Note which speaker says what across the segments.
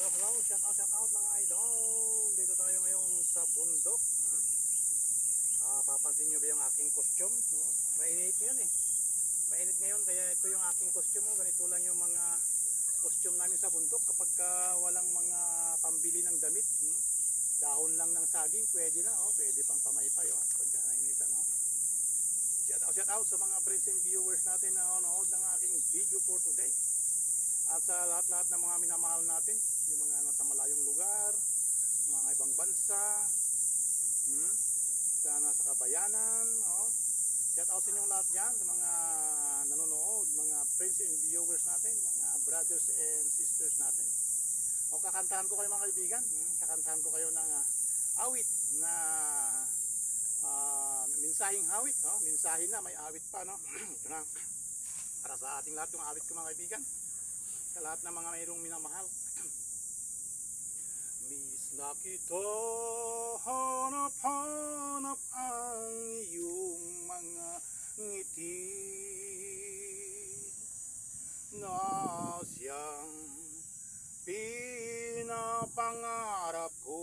Speaker 1: Hello, shout out mga idol. Dito tayo ngayon sa bundok. Papansin nyo ba yung aking costume? Mainit yan eh. Mainit ngayon kaya ito yung aking costume. Ganito lang yung mga costume namin sa bundok kapag walang mga pambili ng damit. Dahon lang ng saging, pwede na. Pwede pang pamaypay pagka nainitan. Shout out sa mga friends and viewers natin na nanonood ng aking video for today. At sa lahat-lahat ng mga minamahal natin, yung mga nasa malayong lugar, mga ibang bansa, sa nasa kabayanan, shout out sa inyong lahat yan, sa mga nanonood, mga friends and viewers natin, mga brothers and sisters natin. Kakantahan ko kayo mga kaibigan, kakantahan ko kayo ng awit na mensaheng awit, mensahe na, may awit pa, ito na, para sa ating lahat yung awit ko mga kaibigan. Sa lahat ng mga mayroong minamahal. Miss na kita, hanap-hanap ang iyong mga ngiti na siyang pinapangarap ko.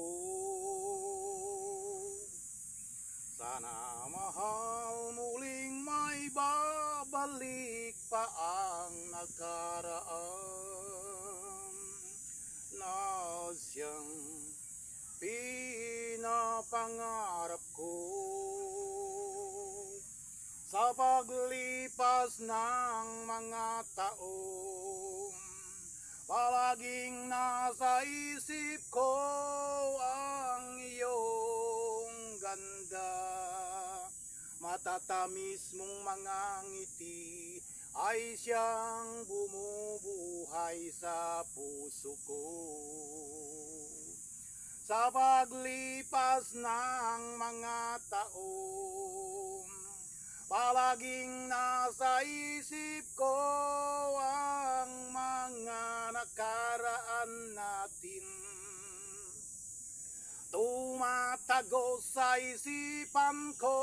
Speaker 1: Sana mahal muling may babalik pa ang nakaraan na siyang pinapangarap ko. Sa paglipas ng mga taon, palaging nasa isip ko ang iyong ganda. Matatamis mong mga ngiti ay siyang bumubuhay sa puso ko. Sa paglipas ng mga taon, palaging nasa isip ko ang mga nakaraan natin. Tumatago sa isipan ko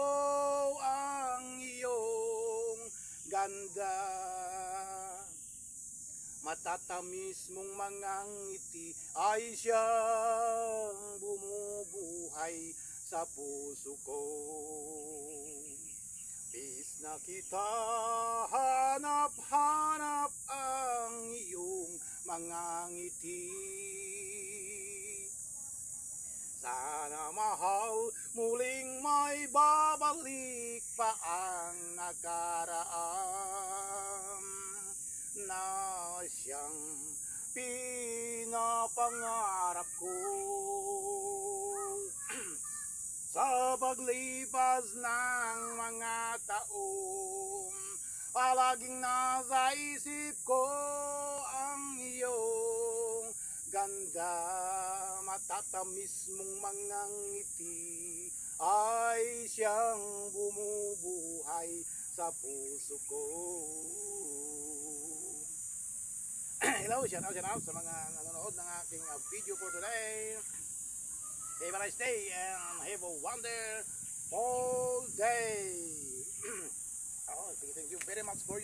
Speaker 1: ang iyong ganda. Matatamis mong mga ngiti ay siyang bumubuhay sa puso ko. Bis na kita, hanap-hanap ang iyong mga ngiti. Sana mahal muling may babalik pa ang nakaraan na siyang pinapangarap ko. Sa paglipas ng mga taon, palaging nasa isip ko ang iyong ganda. Matatamis mong mga ngiti ay siyang bumubuhay sa puso ko. Hello, shout out sa mga nanonood ng aking video for today. Have a nice day and have a wonderful day. Thank you very much for